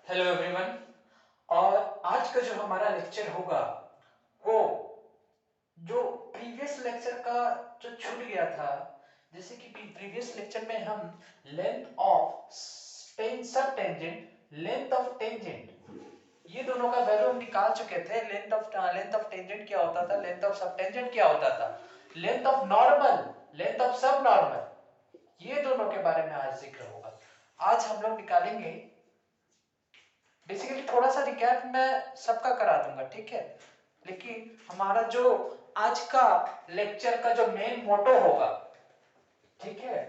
Hello everyone. और आज का जो हमारा लेक्चर होगा वो जो प्रीवियस लेक्चर का जो छूट गया था, जैसे कि प्रीवियस लेक्चर में हम लेंथ ऑफ सब टेंजेंट, लेंथ ऑफ टेंजेंट, ये दोनों का वैल्यू हम निकाल चुके थे। लेंथ ऑफ टेंजेंट क्या होता था, लेंथ ऑफ सब टेंजेंट क्या होता था, length of normal, length of सब नॉर्मल, ये दोनों के बारे में आज जिक्र होगा। आज हम लोग निकालेंगे, बेसिकली थोड़ा सा रिकैप मैं सबका करा दूंगा, ठीक है। लेकिन हमारा जो आज का लेक्चर का जो मेन मोटो होगा, ठीक है,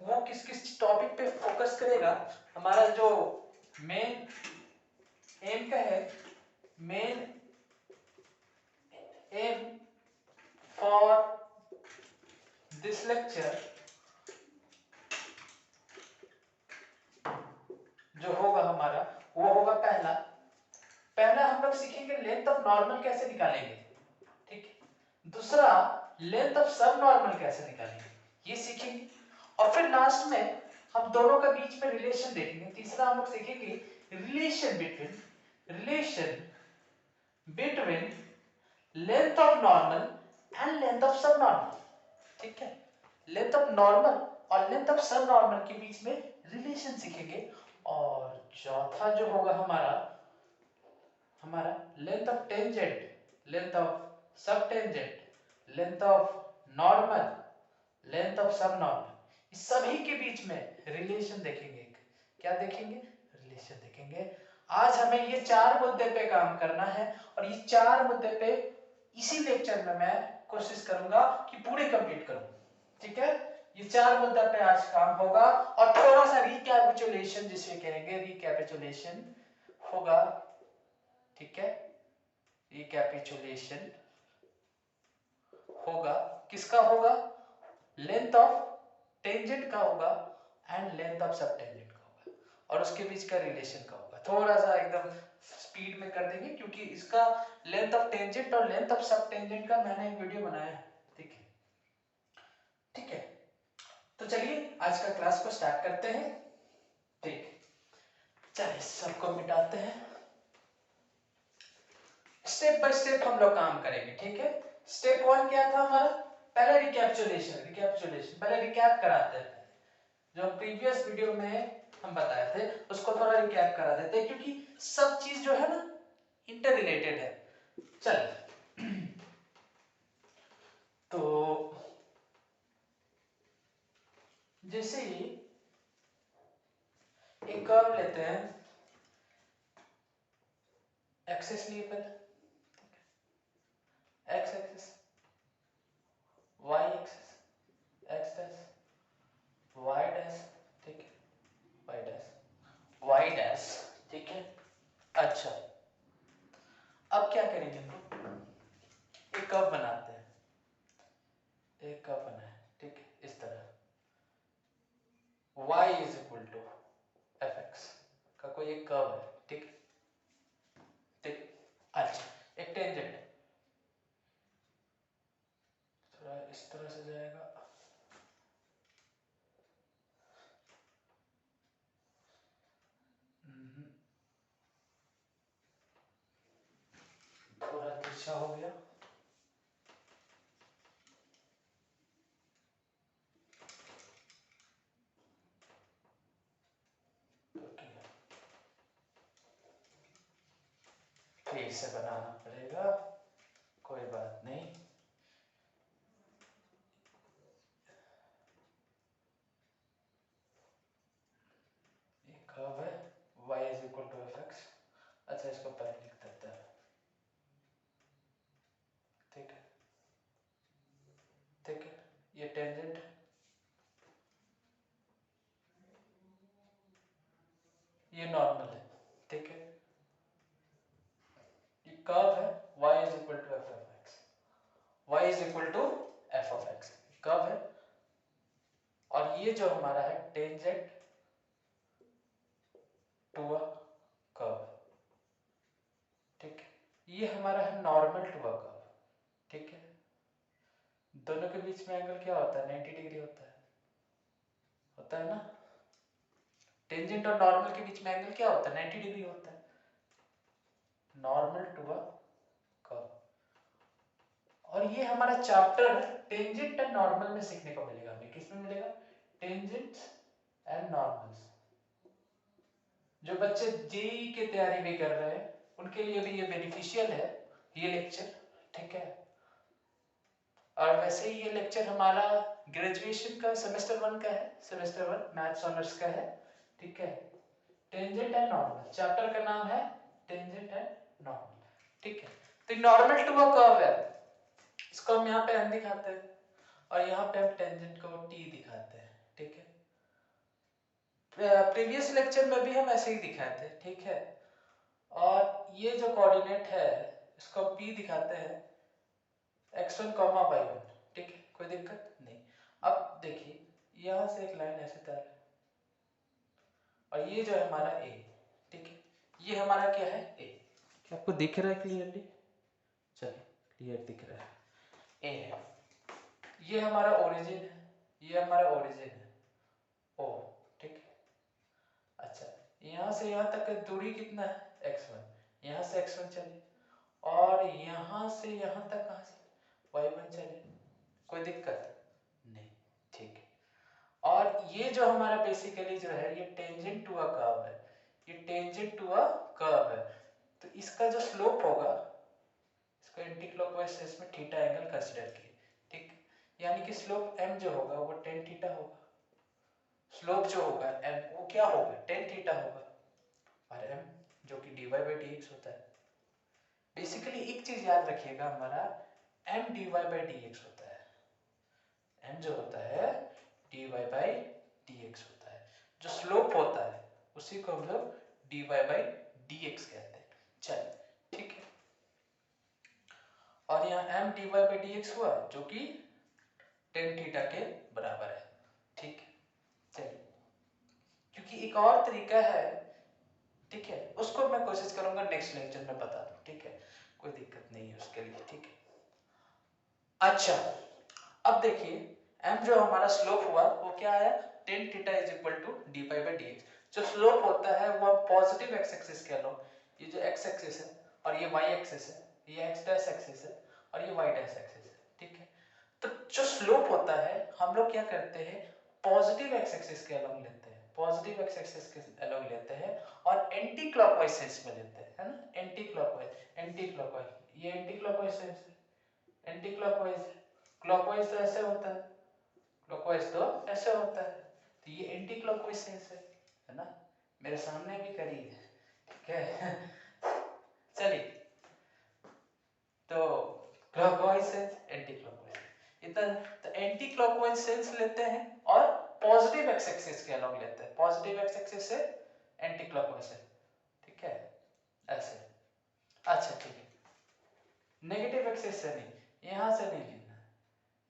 वो किस किस टॉपिक पे फोकस करेगा। हमारा जो मेन एम का है, main M for this lecture जो होगा हमारा, वो होगा पहला पहला हम लोग सीखेंगे लेंथ ऑफ नॉर्मल कैसे निकालेंगे, ठीक है। दूसरा, लेंथ ऑफ सब नॉर्मल कैसे निकालेंगे, ये सीखेंगे। और फिर लास्ट में हम दोनों के बीच में रिलेशन देखेंगे। तीसरा हम लोग सीखेंगे relation between length of normal and length of सब नॉर्मल, ठीक है। लेंथ ऑफ नॉर्मल और लेंथ ऑफ सब नॉर्मल के बीच में रिलेशन सीखेंगे। और चौथा जो होगा हमारा हमारा length of tangent, length of सब tangent, length of normal, length of सब नॉर्मल, इस सभी के बीच में रिलेशन देखेंगे। क्या देखेंगे? रिलेशन देखेंगे। आज हमें ये चार मुद्दे पे काम करना है और ये चार मुद्दे पे इसी लेक्चर में मैं कोशिश करूंगा कि पूरे कंप्लीट करूं, ठीक है। ये चार मुद्दा पे आज काम होगा और थोड़ा सा रिकैपिचुलेशन जिसे कहेंगे, रिकैपिचुलेशन होगा, ठीक है। रिकैपिचुलेशन होगा, किसका होगा? लेंथ ऑफ टेंजेंट का होगा एंड लेंथ ऑफ सब टेंजेंट का होगा, और उसके बीच का रिलेशन का होगा। थोड़ा सा एकदम स्पीड में कर देंगे क्योंकि इसका लेंथ ऑफ टेंजेंट और लेंथ ऑफ सब टेंजेंट का मैंने एक वीडियो बनाया है, ठीक है, ठीक है। तो चलिए आज का क्लास को स्टार्ट करते हैं, ठीक। चलिए सबको मिटाते हैं, स्टेप बाय स्टेप हम लोग काम करेंगे, ठीक है। स्टेप वन क्या था हमारा? पहले रिकैपिचुलेशन पहले रिकैप कराते हैं। जो प्रीवियस वीडियो में हम बताए थे उसको थोड़ा रिकैप करा देते हैं क्योंकि सब चीज जो है ना इंटर रिलेटेड है। चल तो जैसे ही एक कर्व लेते हैं, एक्सिस लिए पहले, x axis, y axis, x dash, y dash, ठीक है, वाई डैश, वाई डैश, ठीक है। अच्छा, अब क्या करेंगे हम लोग? एक कर्व बनाते हैं, एक कर्व बनाए, ठीक है, इस तरह y is equal to f x का कोई एक कर्व है, ठीक है, ठीक। अच्छा, एक टेंजेंट थोड़ा इस तरह से जाएगा, थोड़ा तिरछा हो गया, फिर से बनाना पड़ेगा, कोई बात नहीं। एक कर्व है y is equal to f x. अच्छा, इसको पहले लिख देते हैं, ठीक है, ठीक है। ये टेंजेंट है, ये नॉर्मल है, ठीक है। ये कर्व है y is equal to f of x, y is equal to f of x curve है। और ये जो हमारा है टेंजेंट टू अ कर्व, ठीक है। ये हमारा है नॉर्मल टू अ कर्व, ठीक है। दोनों के बीच में एंगल क्या होता है? 90 डिग्री होता है ना। टेंजेंट और नॉर्मल के बीच में एंगल क्या होता है? 90 डिग्री होता है, नॉर्मल टू अ कर्व। और ये हमारा चैप्टर टेंजेंट एंड नॉर्मल में सीखने को मिलेगा हमें। किसमें मिलेगा? Tangent and normals. जो बच्चे जेईई की तैयारी भी कर रहे हैं उनके लिए भी ये बेनिफिशियल है ये लेक्चर, ठीक है। और वैसे ही ये लेक्चर हमारा ग्रेजुएशन का सेमेस्टर 1 का है, सेमेस्टर 1 मैथ्स ऑनर्स का है, ठीक है। टेंजेंट एंड नॉर्मल, चैप्टर का नाम है टेंजेंट एंड नॉर्मल, ठीक है। तो नॉर्मल टू अ कर्व है, इसको हम यहाँ पे n दिखाते हैं और यहाँ पे हम टेंजेंट को t दिखाते हैं, ठीक है। प्रीवियस लेक्चर में भी हम ऐसे ही दिखाए थे, ठीक है। और ये जो कोऑर्डिनेट है इसको p दिखाते हैं x1, y1, ठीक है, कोई दिक्कत नहीं। अब देखिए यहाँ से एक लाइन ऐसे तैयार है और ये जो है हमारा a, ठीक है, ये हमारा क्या है a। क्या आपको दिख रहा है क्लियरली? चलिए क्लियर दिख रहा है, a है। ये हमारा ओरिजिन है, ये हमारा ओरिजिन है o, ठीक है। अच्छा, यहाँ से यहाँ तक का दूरी कितना है? x1, यहाँ से x1 चलिए और यहाँ से यहाँ तक कहाँ से? y1 चलिए, कोई दिक्कत नहीं, ठीक है। और ये जो हमारा बेसिकली जो है ये टेंजेंट टू अ कर्व है, ये टेंजेंट टू अ कर्व है। तो इसका जो स्लोप होगा इसको एंटी क्लॉकवाइज से इसमें थीटा एंगल कंसीडर किए, ठीक। यानी कि स्लोप m जो होगा वो tan थीटा होगा, स्लोप जो होगा m वो क्या होगा? tan थीटा होगा, और m जो कि dy/dx होता है। बेसिकली एक चीज याद रखिएगा, हमारा m dy/dx होता है, m जो होता है dy/dx होता है। जो स्लोप होता है उसी को हम लोग dy/dx कहते हैं। चलिए ठीक है, और यहाँ m dy/dx हुआ जो कि tan थीटा के बराबर है, ठीक है। चलिए, क्योंकि एक और तरीका है, ठीक है, उसको मैं कोशिश करूंगा नेक्स्ट लेक्चर में बता दूं, ठीक है, कोई दिक्कत नहीं है उसके लिए, ठीक है। अच्छा, अब देखिए m जो हमारा स्लोप हुआ वो क्या आया? tan theta is equal to dy/dx। जो स्लोप होता है वो हम पॉजिटिव एक्स एक्सिस कह लो, ये जो एक्स एक्सिस है और ये वाई एक्सिस है, ये एक्स डैश एक्सिस है और ये वाई डैश एक्सिस है, ठीक है। तो जो स्लोप होता है हम लोग क्या करते हैं? पॉजिटिव एक्स एक्सिस के अलोंग लेते हैं, पॉजिटिव एक्स एक्सिस के अलोंग लेते हैं और एंटी क्लॉकवाइज सेंस में लेते हैं, है ना। एंटी क्लॉकवाइज, एंटी क्लॉकवाइज, ये एंटी क्लॉकवाइज सेंस है, एंटी क्लॉकवाइज, क्लॉकवाइज तो ऐसे होता है, क्लॉकवाइज तो ऐसे होता है, तो ये एंटी क्लॉकवाइज सेंस है ना। मेरे सामने भी करिए, ठीक है। चलिए, तो क्लॉकवाइज सेंस, एंटी क्लॉकवाइज, इतना। तो एंटी क्लॉकवाइज सेंस लेते हैं और पॉजिटिव एक्स एक्सिस के अलोंग लेते हैं, पॉजिटिव एक्स एक्सिस से एंटी क्लॉकवाइज से, ठीक है, ऐसे। अच्छा ठीक है, नेगेटिव एक्सिस से नहीं, यहां से नहीं लेना,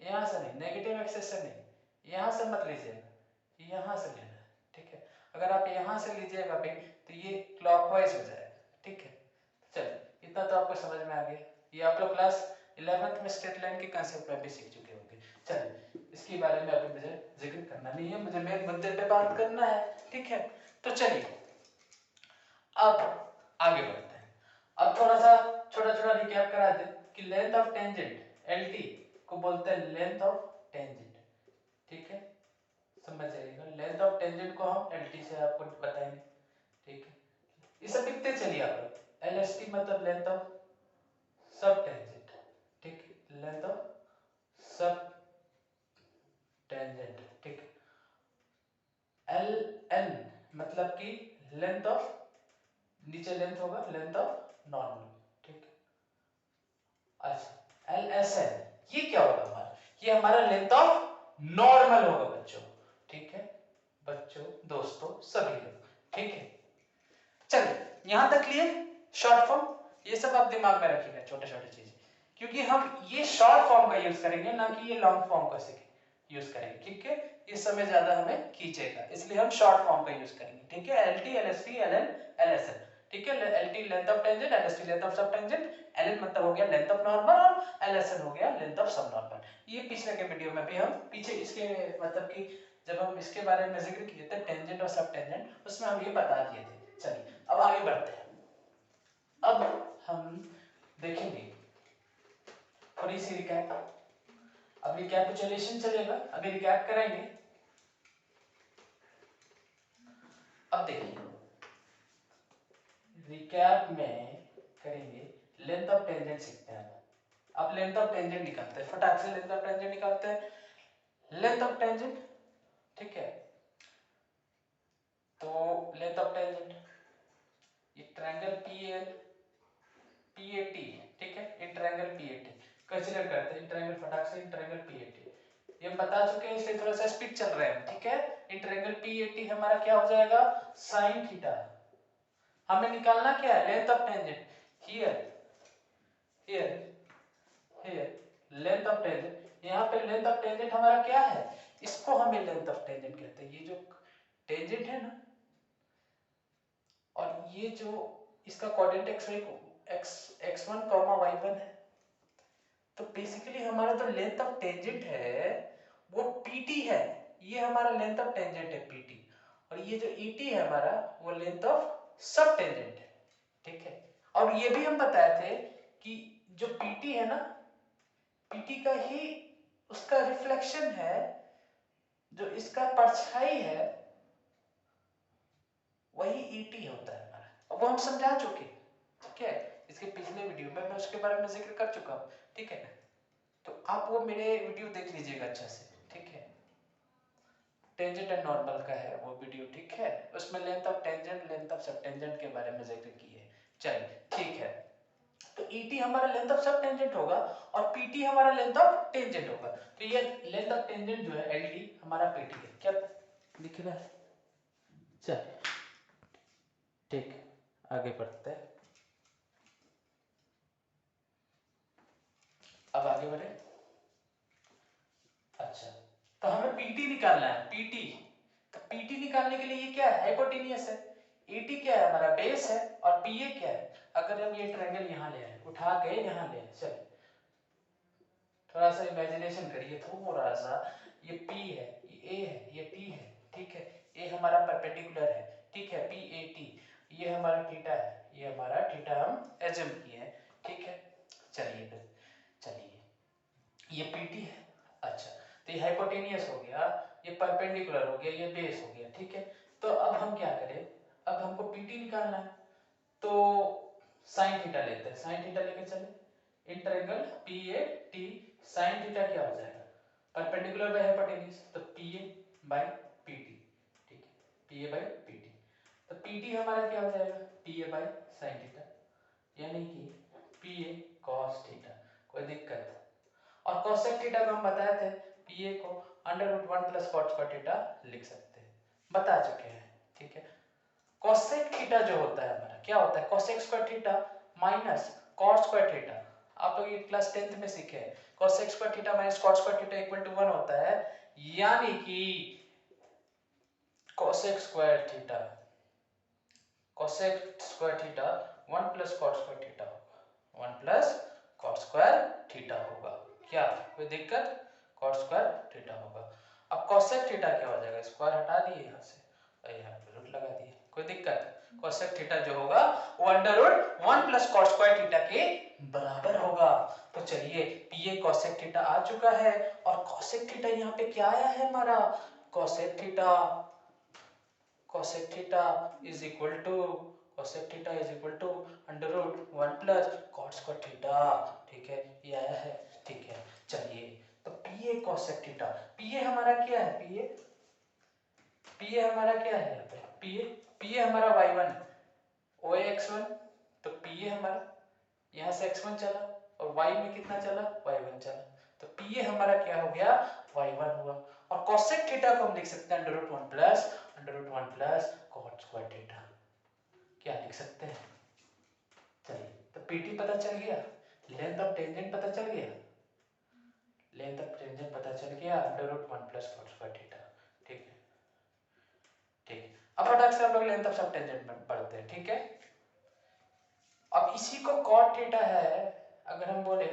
यहां से नहीं, नेगेटिव एक्सिस से नहीं, यहां से मत लीजिएगा, यहां से लेना है, ठीक है। अगर आप यहां से लीजिएगा भी तो ये क्लॉकवाइज हो जाएगा, ठीक है। चलिए, इतना तो आपको समझ में आ गया। ये आप लोग क्लास 11th में स्ट्रेट लाइन के कांसेप्ट में भी सीख चुके होंगे। चलिए, इसके बारे में अभी मुझे जिक्र करना नहीं है, मुझे मेन मुद्दे पे बात करना है, ठीक है। तो चलिए अब आगे बढ़ते हैं। अब थोड़ा सा छोटा छोटा रिकैप करा दे कि लेंथ ऑफ टेंजेंट LT को बोलते हैं लेंथ ऑफ टेंजेंट, ठीक है, समझ जाइएगा। लेंथ ऑफ टेंजेंट को हम LT से आपको बताएंगे, ठीक है। ये सब लिखते चलिए आप लोग। LST मतलब लेंथ ऑफ सब टेंजेंट, ठीक, लेंथ ऑफ सब टेंजेंट, ठीक। LN मतलब कि लेंथ ऑफ, नीचे लेंथ होगा लेंथ ऑफ नॉर्मल, ठीक। अच्छा, LSN ये क्या होगा हमारा? ये हमारा लेंथ ऑफ नॉर्मल होगा बच्चों, ठीक है, बच्चों, दोस्तों, सभी लोग, ठीक है। चलिए यहां तक क्लियर? शॉर्ट फॉर्म ये सब आप दिमाग में रखिएगा, छोटे छोटे चीज, क्योंकि हम ये शॉर्ट फॉर्म का यूज करेंगे ना कि ये लॉन्ग फॉर्म का यूज करेंगे, ठीक है। इस समय ज्यादा हमें खींचेगा, इसलिए हम शॉर्ट फॉर्म का यूज करेंगे, ठीक है। LT, LST, LN, LSN, ठीक है। LT length of tangent, LST length of सब टेंजेंट, LN मतलब हो गया लेंथ ऑफ नॉर्मल और LSN हो गया लेंथ ऑफ सब नॉर्मल। ये पिछले के वीडियो में भी हम पीछे इसके मतलब कि जब हम इसके बारे में जिक्र किए थे टेंजेंट और सब टेंजेंट, उसमें हम ये बता दिए थे। चलिए अब आगे बढ़ते हैं। अब हम देखेंगे थोड़ी सी रिकैप। अब रिकैपिचुलेशन चलेगा, अभी रिकैप कराएंगे। अब देखिए रिकैप में करेंगे, लेंथ ऑफ टेंजेंट सीखते हैं। अब लेंथ ऑफ टेंजेंट निकालते हैं, फटाक से लेंथ ऑफ टेंजेंट निकालते हैं। लेंथ ऑफ टेंजेंट, ठीक है, तो लेंथ ऑफ टेंजेंट ये ट्रायंगल PAT, ठीक है, ये ट्रायंगल PAT कंसीडर करते हैं। ट्रायंगल फटाक से ट्रायंगल PAT ये हम बता चुके हैं, इसलिए थोड़ा सा स्पीड चल रहा है, ठीक है। ये ट्रायंगल PAT हमारा क्या हो जाएगा, sin थीटा। हमें निकालना क्या है, length of tangent. Here here here length of tangent, यहाँ पे लेंथ ऑफ टेंजेंट हमारा क्या है, इसको हमें लेंथ ऑफ टेंजेंट कहते हैं। ये जो टेंजेंट है ना, और ये जो इसका कोऑर्डिनेट x1 y1 है, तो बेसिकली हमारा जो लेंथ ऑफ टेंजेंट है वो PT है। ये हमारा लेंथ ऑफ टेंजेंट है PT, और ये जो ET है हमारा वो लेंथ ऑफ सब टेंजेंट है, ठीक है। और ये भी हम बताए थे कि जो PT है ना, PT का ही उसका रिफ्लेक्शन है, जो इसका परछाई है वही ET होता है हमारा, और वो हम समझा चुके, ठीक है। इसके पिछले वीडियो में मैं उसके बारे में जिक्र कर चुका हूँ, ठीक है। तो आप वो मेरे वीडियो देख लीजिएगा अच्छा से, ठीक है। टेंजेंट एंड नॉर्मल का है वो वीडियो, ठीक है। उसमें length of tangent, length of सब टेंजेंट के बारे में जिक्र किए। चलिए ठीक है, तो ET हमारा लेंथ ऑफ सब टेंजेंट होगा और PT हमारा लेंथ ऑफ टेंजेंट होगा। तो ये लेंथ ऑफ टेंजेंट जो है LD हमारा PT है, क्या दिख रहा है। चलिए ठीक, आगे बढ़ते हैं। अब आगे बढ़े। अच्छा, तो हमें PT निकालना है, PT। तो PT निकालने के लिए ये क्या है, हाइपोटेनियस है। ET क्या है, हमारा बेस है, और PA क्या है। अगर हम ये ट्रायंगल यहाँ ले आए, उठा के यहाँ ले आए, चलिए थोड़ा सा इमेजिनेशन करिए, थोड़ा सा। ये P है, ये A है, ये T है, ठीक है। A हमारा परपेंडिकुलर है, ठीक है, PAT। ये हमारा थीटा है, ये हमारा थीटा हम एज्यूम किए हैं, ठीक है। चलिए फिर, चलिए ये PT है। अच्छा, तो ये हाइपोटेनियस हो गया, ये परपेंडिकुलर हो गया, ये बेस हो गया, ठीक है। तो अब हम क्या करें, अब हमको PT निकालना है, तो साइन थीटा लेते हैं। साइन थीटा लेके चले, in triangle PAT sine theta क्या हो जाएगा, परपेंडिकुलर बाय हाइपोटेन्यूज, तो PA बाय PT, ठीक है, PA बाय PT। तो PT हमारा क्या हो जाएगा, PA बाय साइन थीटा, यानी कि PA cos थीटा। कोई दिक्कत, और cosec थीटा को हम बताए थे, PA को √1 प्लस cot स्क्वायर थीटा लिख सकते हैं, बता चुके हैं, ठीक है। cosec थीटा जो होता है हमारा क्या होता है, cosec square theta minus cot square theta. आप लोग ये क्लास 10th में सीखे हैं, cosec square theta minus cot square theta equal to 1 होता है, यानी कि cosec square theta 1 plus cot square theta होगा, 1 प्लस cot स्क्वायर थीटा होगा। क्या कोई दिक्कत, cot स्क्वायर थीटा होगा। अब cosec थीटा क्या हो जाएगा, स्क्वायर हटा दिए यहाँ से और यहाँ पे रूट लगा दिए, कोई दिक्कत। cosec थीटा जो होगा वो √1 प्लस cot स्क्वायर थीटा के बराबर होगा। तो चलिए PA cosec थीटा आ चुका है, और cosec थीटा यहाँ पे क्या आया है हमारा, cosec theta is equal to cosec theta is equal to √1 plus cot square theta, ठीक है, ये आया है, ठीक है। चलिए तो PA cosec थीटा, PA हमारा क्या है, PA हमारा क्या है यहाँ पे, PA हमारा y1 OA x1, तो PA हमारा यहाँ से x1 चला और y में कितना चला, y1 चला, तो PA हमारा क्या हो गया, y1 हुआ। और cosec थीटा को हम लिख सकते हैं √1 प्लस cot स्क्वायर थीटा, क्या लिख सकते हैं। चलिए तो PT पता चल गया, लेंथ ऑफ टेंजेंट पता चल गया, लेंथ ऑफ टेंजेंट पता चल गया √1 प्लस cot स्क्वायर थीटा, ठीक है, ठीक है। अब फटाक से हम लोग लेंथ ऑफ सब टेंजेंट में पढ़ते हैं, ठीक है। अब इसी को cot थीटा है, अगर हम बोले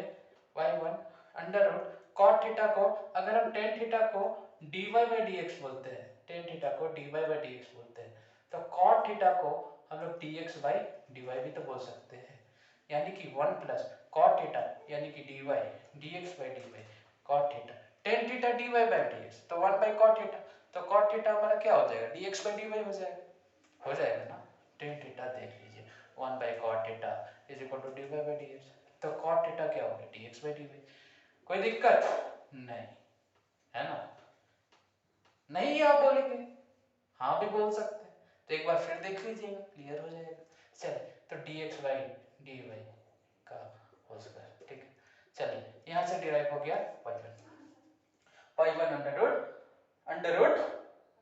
y1 under root cot theta को, अगर हम tan थीटा को dy बाई डी एक्स बोलते हैं, टेन थीटा को dy बाई डी एक्स बोलते हैं। तो cot थीटा को हम लोग dx बाई dy भी तो बोल सकते हैं, यानी कि 1 प्लस cot थीटा यानी कि dy dx by dy cot theta, tan theta dy by dx तो 1 बाई cot थीटा, तो cot थीटा हमारा क्या हो जाएगा, dx बाई dy हो जाएगा ना। टेन थीटा देख लीजिए, 1 by cot theta is equal to dy by dx, तो cot थीटा क्या हो गया, dx बाई dy। कोई दिक्कत नहीं है ना, नहीं आप बोलेंगे, हाँ भी बोल सकते हैं, तो एक बार फिर देख लीजिएगा, क्लियर हो जाएगा। चलिए, तो dx बाई dy का होल स्क्वायर, ठीक है। चलिए, यहाँ से डिराइव हो गया y1 under root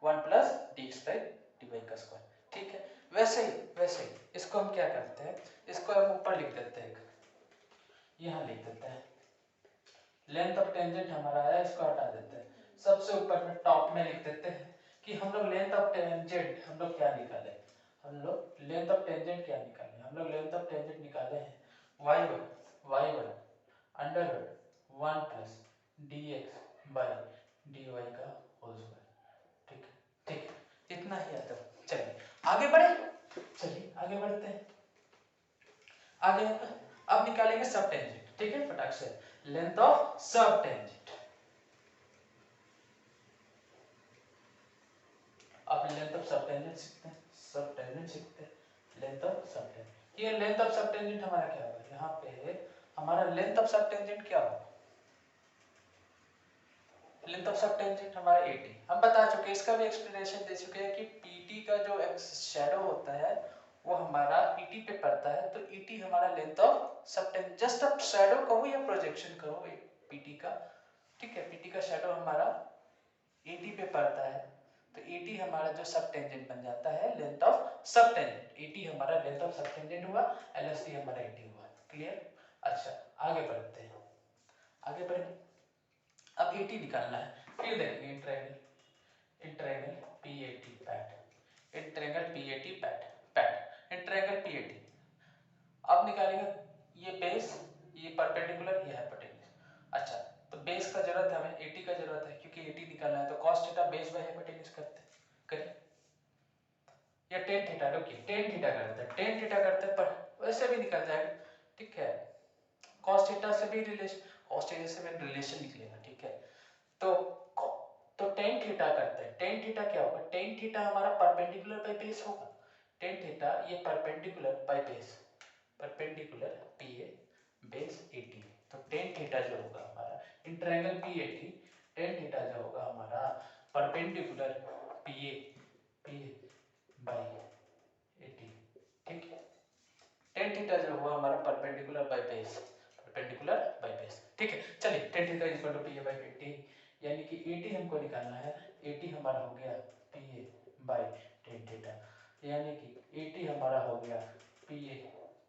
1 plus dx by dy का स्क्वायर, ठीक है। वैसे ही इसको हम क्या करते हैं, इसको हम ऊपर लिख देते हैं, यहाँ लिख देते हैं, लेंथ ऑफ टेंजेंट हमारा है, इसको हटा देते हैं, सबसे ऊपर में टॉप में लिख देते हैं कि हम लोग लेंथ ऑफ टेंजेंट हम लोग क्या निकाले, हम लोग लेंथ ऑफ टेंजेंट क्या निकाले, हम लोग लेंथ ऑफ टेंजेंट निकाले हैं y1 under root 1 plus dx by dy का होल स्क्वायर, ठीक है, ठीक है, इतना ही आता है। चलिए आगे बढ़े, चलिए आगे बढ़ते हैं, आगे अब निकालेंगे सब टेंजेंट, ठीक है, फटाक से लेंथ ऑफ सब टेंजेंट। अब लेंथ ऑफ सब टेंजेंट सीखते हैं, सब टेंजेंट सीखते हैं, लेंथ ऑफ सब टेंजेंट। ये लेंथ ऑफ सब टेंजेंट हमारा क्या होगा, यहाँ पे हमारा लेंथ ऑफ सब टेंजेंट क्या होगा, लेंथ ऑफ सब टेंजेंट हमारा 80, हम बता चुके हैं, इसका भी एक्सप्लेनेशन दे चुके हैं कि पीटी का जो शैडो होता है वो हमारा ईटी पे पड़ता है, तो ईटी हमारा लेंथ ऑफ सब टेंजेंट, जस्ट आप शैडो कहो या प्रोजेक्शन कहो पीटी का, ठीक है, पीटी का शैडो हमारा ईटी पे पड़ता है, तो ईटी हमारा जो सब टेंजेंट बन जाता है लेंथ ऑफ सब टेंजेंट, ईटी हमारा लेंथ ऑफ सब टेंजेंट हुआ, एलएसटी हमारा ईटी हुआ, क्लियर। अच्छा आगे बढ़ते हैं, आगे बढ़ेंगे, अब ईटी निकालना है, फिर देखेंगे इंट्रायंगल पीएटी पैट, इंट्रायंगल पीएटी इंट्रायंगल पीएटी। अब निकालेंगे ये बेस, ये परपेंडिकुलर, ये हाइपोटेन्यूज। अच्छा, तो बेस का जरूरत है हमें, 80 का जरूरत है, क्योंकि 80 निकालना है, तो cos theta base by hypotenuse करते हैं, करिए, या tan थीटा, रुकिए tan थीटा करते हैं, tan थीटा करते हैं, पर वैसे भी निकल जाएगा, ठीक है, cos थीटा से भी रिलेशन, cos थीटा से भी रिलेशन निकलेगा, ठीक है। तो tan थीटा करते हैं, tan थीटा क्या होगा, tan थीटा हमारा परपेंडिकुलर बाय बेस होगा, tan थीटा ये perpendicular by base, perpendicular PA base 80, तो tan थीटा जो होगा हमारा इन ट्रायंगल पी80, tan थीटा जो होगा हमारा परपेंडिकुलर पीए बाय 80, ठीक है, tan थीटा जो हुआ हमारा perpendicular by base, perpendicular by base, ठीक है। चलिए tan theta equal to PA by 80, यानी कि 80 हमको निकालना है, 80 हमारा हो गया पीए बाय tan थीटा, यानी कि 80 हमारा हो गया पीए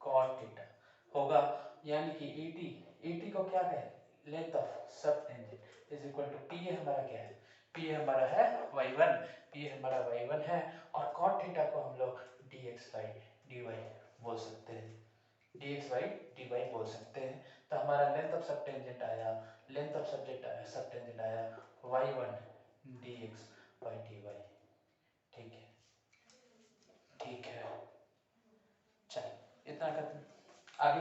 cot थीटा होगा, यानी कि 80 को क्या कहें, लेंथ ऑफ सब टेंजेंट इज इक्वल टू पीए हमारा क्या है, पीए हमारा है y1, पीए हमारा y1 है, और cot थीटा को हम लोग dx बाई dy बोल सकते हैं, dx बाई dy बोल सकते हैं, तो हमारा लेंथ ऑफ सब टेंजेंट आया, लेंथ ऑफ सब्जेक्ट आया, सब टेंजेंट आया y1 dx बाई dy, ठीक है, ठीक है। चलिए इतना करते हैं, आगे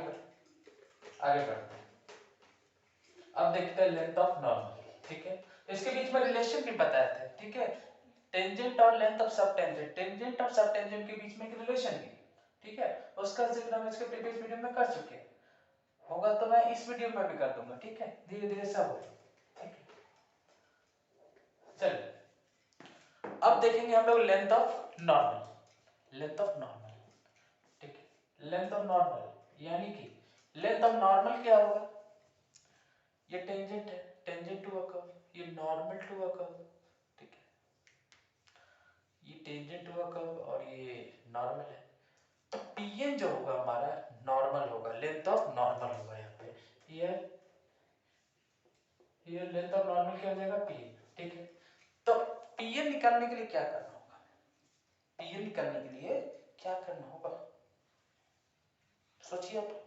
बढ़ते हैं, अब देखते हैं लेंथ ऑफ नॉर्मल, ठीक है, इसके बीच में रिलेशन भी बताए थे, ठीक है, टेंजेंट और लेंथ ऑफ सब टेंजेंट, टेंजेंट और सब टेंजेंट के बीच में एक रिलेशन भी, ठीक है, उसका जिक्र हम इसके प्रीवियस वीडियो में कर चुके हैं, होगा तो मैं इस वीडियो में भी कर दूंगा, ठीक है, धीरे धीरे सब हो, ठीक है। चलिए अब देखेंगे हम लोग length of normal, length of normal, ठीक है, लेंथ ऑफ नॉर्मल, यानी कि लेंथ ऑफ नॉर्मल क्या होगा, ये टेंजेंट है, टेंजेंट टू अ कर्व, ये नॉर्मल टू अ कर्व, ठीक है, ये टेंजेंट टू अ कर्व और ये नॉर्मल है, तो pn जो होगा हमारा नॉर्मल होगा, लेंथ ऑफ नॉर्मल होगा, यहाँ पे ये लेंथ ऑफ नॉर्मल क्या हो जाएगा pn, ठीक है। तो pn निकालने के लिए क्या करना होगा, pn निकालने के लिए क्या करना होगा, सोचिए आप,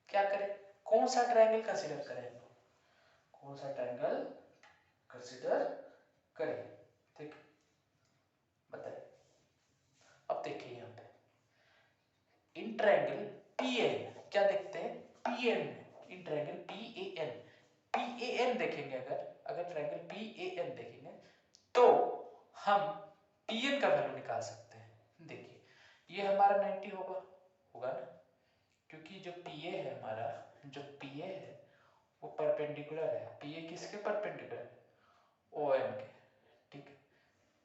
क्या करें, कौन सा ट्रायंगल कंसीडर करें हम लोग, कौन सा ट्रायंगल कंसीडर करिए, ठीक, बताइए। अब देखिए यहाँ पे इन ट्रायंगल PN क्या देखते हैं, PN में इन ट्रायंगल PAN देखेंगे, अगर ट्रायंगल PAN देखेंगे तो हम PN का वैल्यू निकाल सकते हैं। देखिए ये हमारा 90 होगा ना, क्योंकि जो PA है हमारा, जो PA है वो परपेंडिकुलर है। PA किसके परपेंडिकुलर है, OM के, ठीक है,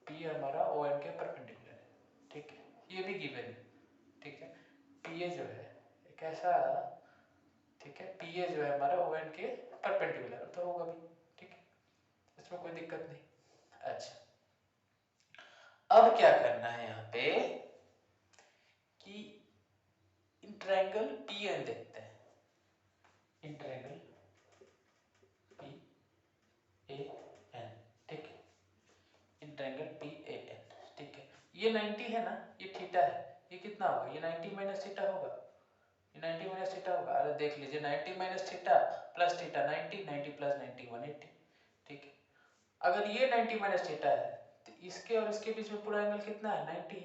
P हमारा OM के परपेंडिकुलर है, ठीक है, ये भी गिवन है, ठीक है। PA जो है एक ऐसा, ठीक है, PA जो है हमारा OM के परपेंडिकुलर तो होगा भी, ठीक है, इसमें कोई दिक्कत नहीं। अच्छा, अब क्या करना है यहाँ पे कि इन ट्रायंगल PN देखते हैं, इन ट्रायंगल PAN, ठीक है, इन ट्रायंगल PAN, ठीक है, ये 90 है ना, ये थीटा है, ये कितना होगा, ये 90 माइनस थीटा होगा, ये 90 माइनस थीटा होगा। अरे देख लीजिए 90 minus theta plus theta 90, 90 plus 90 180, ठीक है। अगर ये 90 माइनस थीटा है तो इसके और इसके बीच में पूरा एंगल कितना है, 90।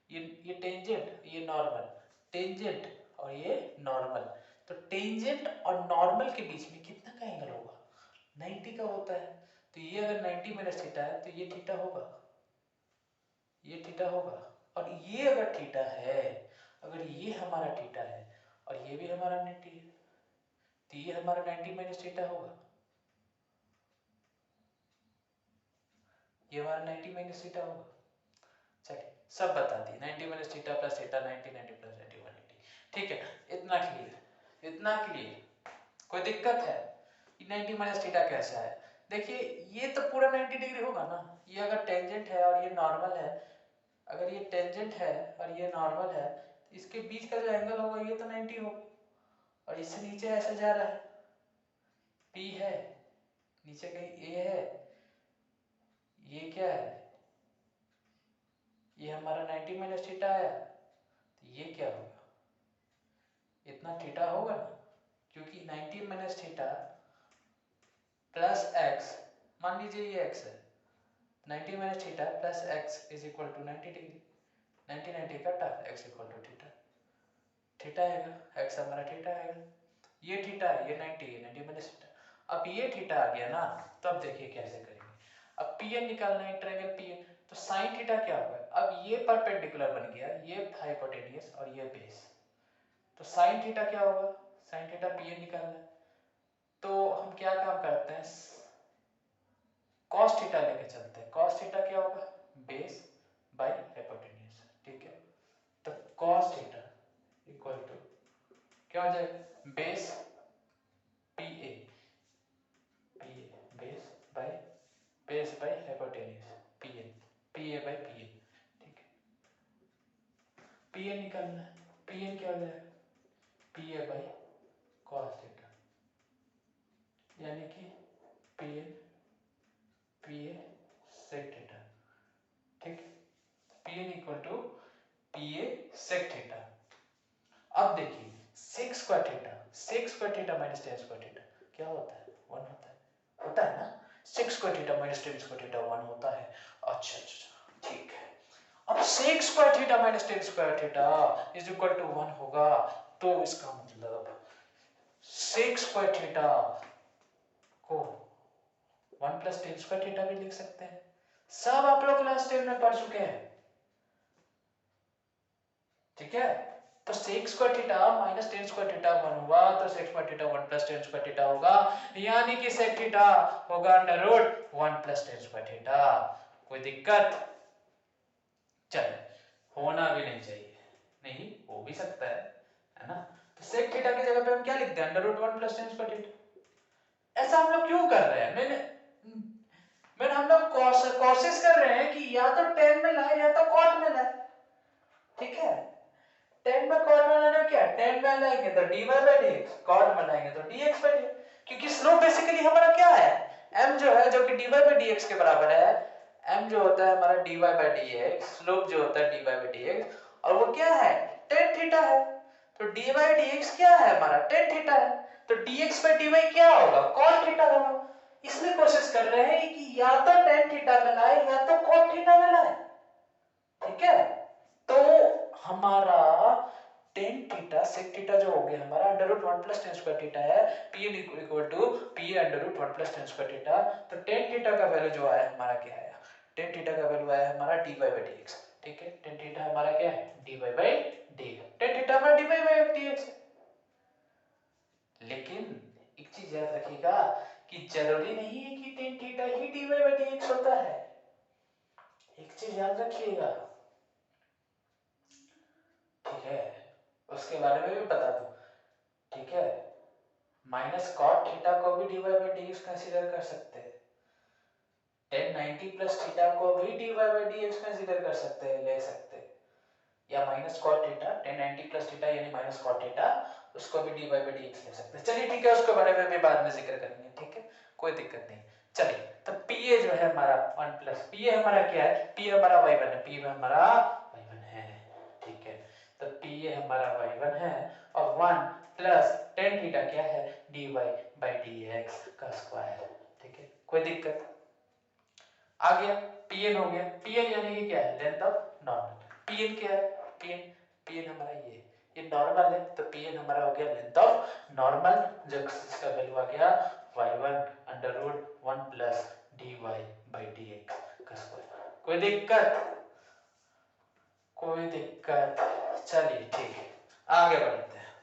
ये टेंजेंट, ये नॉर्मल, टेंजेंट और ये नॉर्मल, तो टेंजेंट और नॉर्मल के बीच में कितना का एंगल होगा, 90 का होता है। तो ये अगर 90 माइनस थीटा है तो ये थीटा होगा, ये थीटा होगा, और ये अगर थीटा है, अगर ये हमारा थीटा है और ये भी हमारा 90 है, तो ये हमारा 90 माइनस थीटा होगा, ये हमारा 90 माइनस थीटा होगा। चलिए सब बता दिए, 90 minus theta plus theta 90, 90 plus 90 180, ठीक है, इतना क्लियर, इतना क्लियर, कोई दिक्कत है, 90 माइनस थीटा कैसा है। देखिए ये तो पूरा 90 डिग्री होगा ना, ये अगर टेंजेंट है और ये नॉर्मल है, अगर ये टेंजेंट है और ये नॉर्मल है, तो इसके बीच का जो एंगल होगा ये तो 90 होगा, और इससे नीचे ऐसे जा रहा है, P है, नीचे कहीं A है, ये क्या है, ये हमारा 90 माइनस थीटा है, तो ये क्या होगा, इतना थीटा होगा ना, क्योंकि 90 माइनस थीटा प्लस एक्स, मान लीजिए ये x है, 90 minus theta plus x is equal to 90 degree, 90 90 कटा, x equal to theta, theta आएगा, x हमारा थीटा आएगा, ये थीटा है, ये 90 है, 90 माइनस थीटा। अब ये थीटा आ गया ना, तब देखिए कैसे करेंगे। अब PN निकालना है, ट्रायंगल PN, तो साइन थीटा क्या होगा, अब ये परपेंडिकुलर बन गया, ये हाइपोटेन्यूज और ये बेस, तो साइन थीटा क्या होगा, साइन थीटा PN निकालना है, तो हम क्या काम करते हैं, कॉस थीटा लेके चलते हैं। कॉस थीटा क्या होगा, बेस बाय हाइपोटेन्यूज, ठीक है, तो कॉस थीटा इक्वल टू क्या हो जाएगा, base PA, base by hypotenuse PN, PA by PN, ठीक है, PN निकालना है, PN क्या हो जाएगा, PA बाय कॉस थीटा, यानी कि PA सेक थीटा, ठीक, PN equal to PA sec theta. अब देखिए sec square theta minus tan square theta क्या होता है, 1 होता है ना, sec square theta minus tan square theta 1 होता है। अच्छा अच्छा ठीक है, अब sec square theta minus tan square theta is equal to 1 होगा, तो इसका मतलब सेक स्क्वायर थीटा को 1 प्लस टेन स्क्वायर थीटा भी लिख सकते हैं। सब आप लोग क्लास 10 में पढ़ चुके हैं, ठीक है, तो sec square theta minus tan square theta 1 हुआ, तो sec square theta 1 plus tan square theta होगा, यानी कि सेक थीटा होगा under root 1 plus tan square theta. कोई दिक्कत, चलिए, होना भी नहीं चाहिए, नहीं हो भी सकता है ना, तो सेक थीटा की जगह पे हम क्या लिखते हैं, under root 1 plus tan square theta. ऐसा हम लोग क्यों कर रहे हैं, मैंने हम लोग कोशिश कर रहे हैं कि या तो टेन में लाए या तो कॉट में लाए, ठीक है, 10 में कॉट में लाने क्या, 10 में लाएंगे तो dy by dx, कॉट में लाएंगे तो dx by dx, क्योंकि स्लोप बेसिकली हमारा क्या है, m जो है, जो कि dy by dx के बराबर है, m जो होता है हमारा dy by dx, स्लोप जो होता है dy by dx, और वो क्या है, tan थीटा है, तो dy dx क्या है हमारा, tan थीटा है, तो dx by dy क्या होगा, cos थीटा होगा। इसलिए कोशिश कर रहे हैं कि या तो tan थीटा मिलाए या तो cot थीटा मिलाए, ठीक है। तो हमारा tan थीटा sec थीटा जो हो गया हमारा under root 1 plus tan square theta है, pn equal to p under root 1 plus tan square theta. तो tan थीटा का वैल्यू जो आया हमारा क्या आया, tan थीटा का वैल्यू आया हमारा dy बाई dx, ठीक है। tan थीटा हमारा क्या है, dy by dx, tan theta हमारा dy बाई dx है। लेकिन एक चीज याद रखिएगा कि जरूरी नहीं है कि tan theta he dy by dx होता है। एक चीज याद रखिएगा, ठीक है, उसके बारे में भी बता दूं, ठीक है। माइनस कॉट थीटा को भी dy बाई dx कंसीडर कर सकते हैं, tan 90 प्लस थीटा को भी dy बाई dx कंसीडर कर सकते हैं, ले सकते हैं, या minus cot theta tan 90 plus theta यानी माइनस कॉट थीटा, उसको भी dy बाई dx ले सकते हैं। चलिए ठीक है, उसके बारे में भी बाद में जिक्र करेंगे, ठीक है, कोई दिक्कत नहीं। चलिए तो pa जो है हमारा 1 प्लस pa हमारा क्या है, pa हमारा y1 है, pa हमारा y1 है, ठीक है। तो pa हमारा y1 है और 1 प्लस tan थीटा क्या है, dy बाई dx का स्क्वायर, ठीक है, कोई दिक्कत। आ गया, pn हो गया, pn यानी कि क्या है, लेंथ ऑफ नॉर्मल। pn क्या है, pn हमारा ये नॉर्मल है, तो pn हमारा हो गया लेंथ ऑफ नॉर्मल, जो इसका वैल्यू आ गया y1 under root 1 plus dy by dx का स्क्वायर। कोई दिक्कत, कोई दिक्कत। चलिए ठीक है, आगे बढ़ते हैं,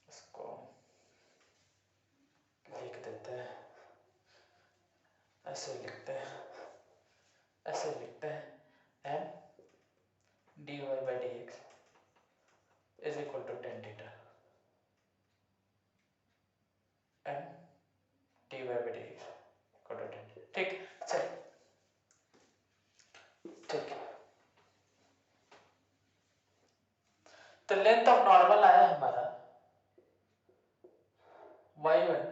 इसको लिख देते हैं, ऐसे लिखते हैं, ऐसे लिखते हैं, m dy by dx is equal to tan theta, m dy by dx equal to tan theta, ठीक। चलिए ठीक है, तो लेंथ ऑफ नॉर्मल आया हमारा y1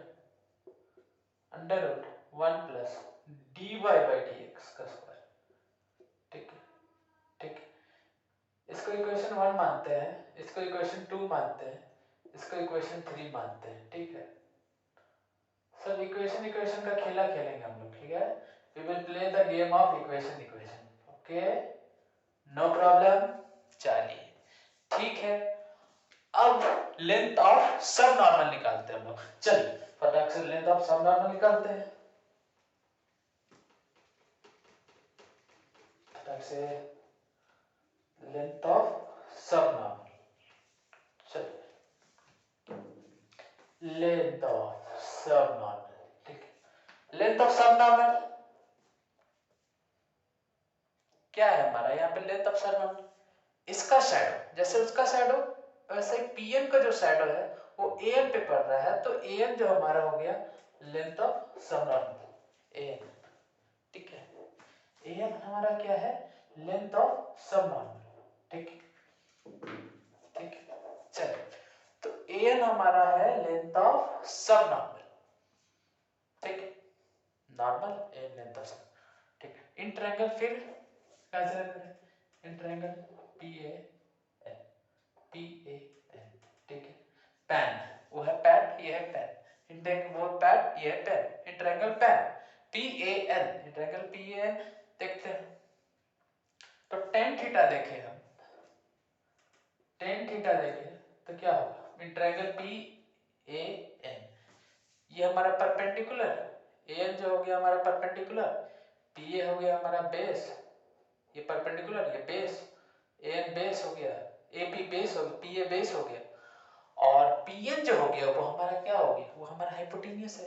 under root 1 plus dy by dx का स्क्वायर, ठीक है, ठीक है। इसको इक्वेशन 1 मानते हैं, इसको इक्वेशन 2 मानते हैं, इसको इक्वेशन 3 मानते हैं, ठीक है। सब इक्वेशन इक्वेशन का खेला खेलेंगे हम लोग, ठीक है। We will play the game of equation equation, okay, no problem. चलिए ठीक है, अब लेंथ ऑफ सब नॉर्मल निकालते हैं हम लोग। चलिए फटाक से लेंथ ऑफ सब नॉर्मल निकालते हैं, फटाक से लेंथ ऑफ सब नॉर्मल। चलिए लेंथ ऑफ सब नॉर्मल, ठीक है। लेंथ ऑफ सब नॉर्मल क्या है हमारा, यहाँ पे लेंथ ऑफ सब नॉर्मल, इसका शैडो जैसे उसका शैडो, वैसे पीएन का जो शैडो है वो एएन पे पड़ रहा है, तो एएन जो हमारा हो गया लेंथ ऑफ सब नॉर्मल, एएन, ठीक है। एएन हमारा क्या है, लेंथ ऑफ सब नॉर्मल, ठीक, ठीक है। चलिए तो एएन हमारा है लेंथ ऑफ सब नॉर्मल, ठीक है, नॉर्मल एएन लेंथ ऑफ सब, ठीक है। इन ट्रायंगल फिर कंसीडर करें, इन ट्रायंगल पीएएन, पीएएन, ठीक है। पैन, वो है पैट, ये है पैन, इंट्रायंगल वो पैट, ये है पैन, इंट्रायंगल पैन, पीएएन, इंट्रायंगल पीएएन। देखते हैं, तो tan थीटा देखें हम, tan थीटा देखें तो क्या होगा, इंट्रायंगल पीएएन, ये हमारा परपेंडिकुलर, एएन जो हो गया हमारा परपेंडिकुलर, पीए हो गया हमारा बेस, ये परपेंडिकुलर, ये बेस, एएन बेस हो गया, एपी बेस हो गया, पीए बेस हो गया, और पीएन जो हो गया वो हमारा क्या हो गया, वो हमारा हाइपोटेनियस है।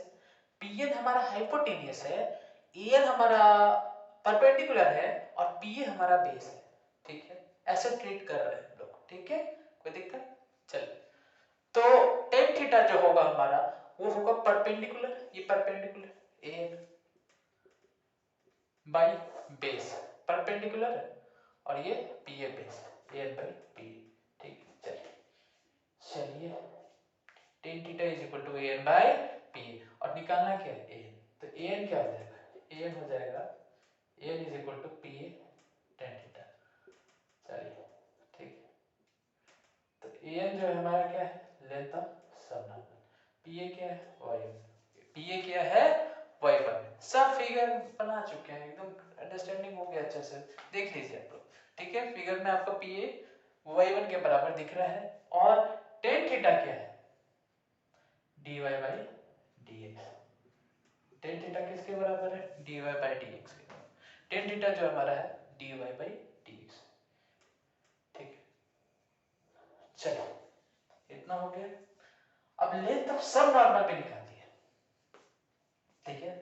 पीएन हमारा हाइपोटेनियस है, एएन हमारा परपेंडिकुलर है और पीए हमारा बेस है, ठीक है। ऐसे ट्रीट कर रहे हैं लोग, ठीक है, कोई दिक्कत। चलिए तो tan थीटा जो होगा हमारा वो होगा परपेंडिकुलर, ये perpendicular AN by base, perpendicular है, और ये PA base, AN by PA, ठीक है। चलिए चलिए tan theta is equal to an by p, और निकालना क्या है an, तो an क्या हो जाएगा, an हो जाएगा an is equal to pa tan theta. चलिए ठीक है, तो an जो है हमारा क्या है, लेंथ ऑफ सब नॉर्मल, pa क्या है, y pa क्या है अच्छे से, देख लीजिए आप लोग, ठीक है। फिगर में आपको पी ए y1 के बराबर दिख रहा है और टेन थीटा क्या है, dy by dx। Tan theta किसके बराबर है, dy बाई dx के बराबर। टेन थीटा जो हमारा है dy बाई dx, ठीक है। चलिए इतना हो गया। अब लेंथ ऑफ सब नॉर्मल भी निकाल दिया, ठीक है।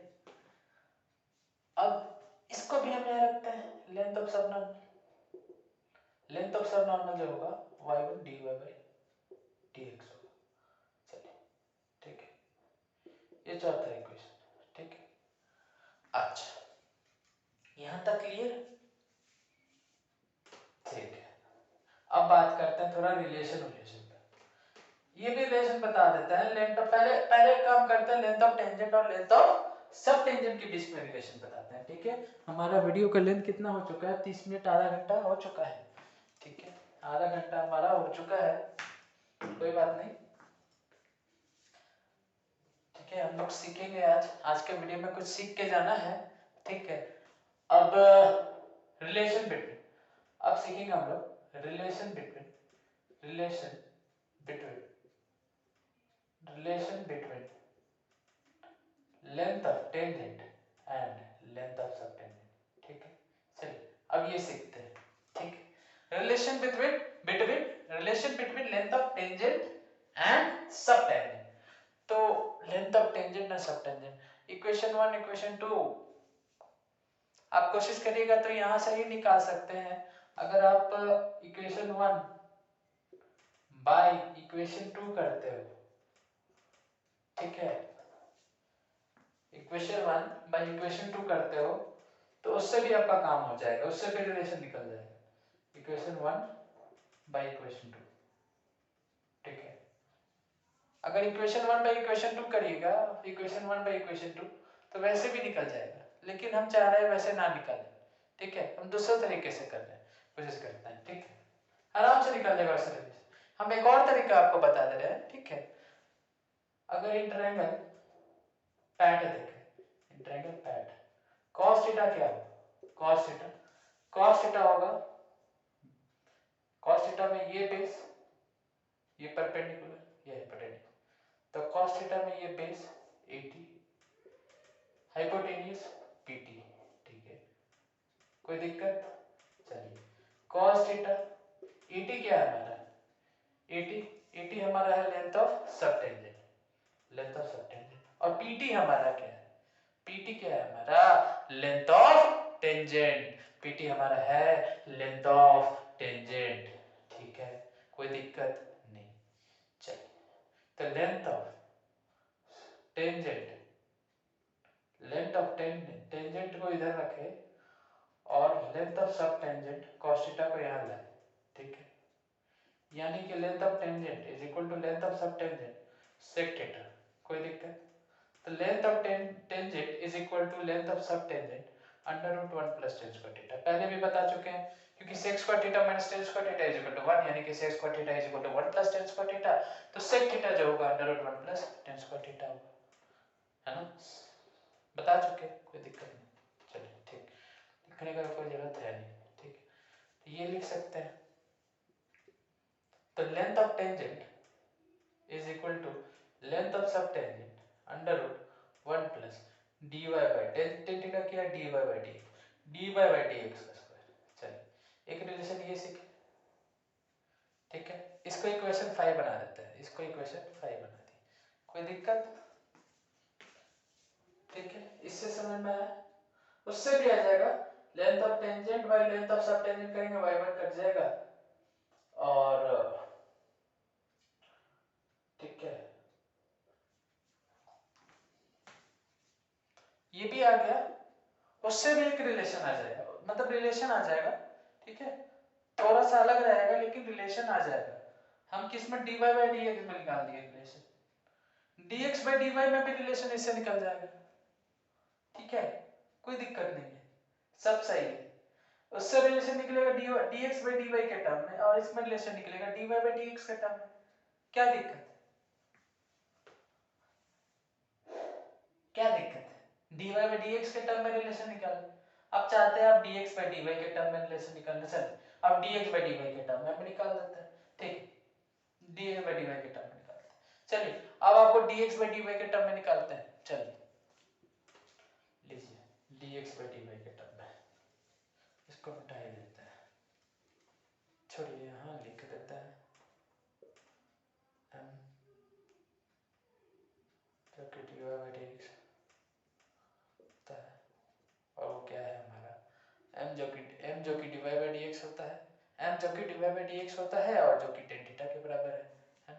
अब इसको भी हम यहाँ रखते हैं, लेंथ ऑफ सब नॉर्मल। लेंथ ऑफ सब नॉर्मल जो होगा y1 dy बाई dx होगा। चलिए ठीक है, ये चौथा इक्वेशन, ठीक है। अच्छा यहां तक क्लियर, ठीक है। अब बात करते हैं थोड़ा रिलेशन पे। ये भी रिलेशन बता देता है, लेंथ ऑफ, पहले पहले काम करते हैं लेंथ ऑफ टेंजेंट और लेंथ ऑफ सब टेंजेंट के बीच में रिलेशन बताते हैं, ठीक है। हमारा वीडियो का लेंथ कितना हो चुका है, 30 मिनट, आधा घंटा हो चुका है, ठीक है। आधा घंटा हमारा हो चुका है, कोई बात नहीं, ठीक है। हम लोग सीखेंगे आज के वीडियो में कुछ सीख के जाना है, ठीक है। अब रिलेशन बिटवीन, अब सीखेंगे हम लोग relation between, relation between relation between length of tangent and length of सब टेंजेंट, ठीक है। चलिए अब ये सीखते हैं, ठीक है। Relation between between relation between length of tangent and सब टेंजेंट। तो लेंथ ऑफ टेंजेंट एंड सब टेंजेंट, इक्वेशन 1 इक्वेशन 2 आप कोशिश करिएगा तो यहां से ही निकाल सकते हैं। अगर आप इक्वेशन 1 बाय इक्वेशन 2 करते हो, ठीक है, इक्वेशन 1 बाय इक्वेशन 2 करते हो तो उससे भी आपका काम हो जाएगा, उससे भी रिलेशन निकल जाएगा। इक्वेशन 1 बाय इक्वेशन 2, ठीक है। अगर इक्वेशन 1 बाय इक्वेशन 2 करिएगा, इक्वेशन 1 बाय इक्वेशन 2, तो वैसे भी निकल जाएगा, लेकिन हम चाह रहे हैं वैसे ना निकले, ठीक है। हम दूसरे तरीके से कर रहे हैं, कोशिश करते हैं, ठीक है। आराम से निकल जाएगा वैसे तरीके से। हम एक और तरीका आपको बता दे रहे हैं, ठीक है। अगर इन ट्रायंगल पैट देखें, in triangle PAT, cos theta क्या होगा, cos थीटा होगा, cos थीटा में ये बेस, ये परपेंडिकुलर, ये हाइपोटेन्यूज, तो cos थीटा में ये बेस 80, हाइपोटेन्यूज PT, ठीक है। कोई दिक्कत, चलिए cos थीटा 80 क्या है हमारा, 80 हमारा है लेंथ ऑफ सब टेंजेंट, लेंथ ऑफ सब टेंजेंट, और PT हमारा क्या है, PT क्या है हमारा, लेंथ ऑफ टेंजेंट, PT हमारा है लेंथ ऑफ टेंजेंट, ठीक है। कोई दिक्कत नहीं, चलिए। तो length of tangent, length of tangent को इधर रखे और लेंथ ऑफ सब टेंजेंट cos थीटा को यहां लाए, ठीक है। यानी कि length of tangent is equal to length of सब टेंजेंट sec थीटा, कोई दिक्कत। तो length of tangent is equal to length of सब tangent under root 1 plus tan square theta, पहले भी बता चुके हैं, क्योंकि sec square theta minus tan square theta is equal to 1, यानी कि sec square theta is equal to 1 plus tan square theta, तो sec थीटा जो होगा under root 1 plus tan square theta होगा, है ना, बता चुके, कोई दिक्कत नहीं। चलिए ठीक, लिखने का कोई जरूरत है नहीं, ठीक है। तो ये लिख सकते हैं, तो length of tangent is equal to length of सब tangent under root 1 plus dy by tan theta क्या है, dy by dy by dx का स्क्वायर। चलिए एक रिलेशन ये सीखे, ठीक है। इसको इक्वेशन 5 बना देते हैं, इसको इक्वेशन 5 बना दी, कोई दिक्कत, ठीक है। इससे समझ में आया, उससे भी आ जाएगा, length of tangent by length of सब टेंजेंट करेंगे, y1 कट जाएगा, और ठीक है ये भी आ गया, उससे भी एक रिलेशन आ जाएगा, मतलब रिलेशन आ जाएगा, ठीक है। थोड़ा सा अलग रहेगा लेकिन रिलेशन आ जाएगा। हम किस में dy बाय dx में निकाल दिए रिलेशन, dx बाय dy में भी रिलेशन इससे निकल जाएगा, ठीक है। कोई दिक्कत नहीं है, सब सही है। उससे रिलेशन निकलेगा dx बाय dy के टर्म में, और इसमें रिलेशन निकलेगा dy बाय dx के टर्म में, क्या दिक्कत है, क्या दिक्कत है, dy बाय dx के टर्म में रिलेशन निकाल, अब चाहते हैं आप dx by dy के टर्म में रिलेशन निकालना, चलिए अब dx by dy के टर्म में हम निकाल देते हैं, ठीक, dx by dy के टर्म में निकालते हैं। चलिए अब आपको dx by dy के टर्म में निकालते हैं, चलिए लीजिए dx by dy के टर्म में, इसको मिटा ही देते हैं, छोड़िए यहाँ लिख देते हैं m जो कि dy by dx होता है, और वो क्या है हमारा m जो कि dy by dx होता है, m जो कि dy by dx होता है और जो कि tan थीटा के बराबर है ना।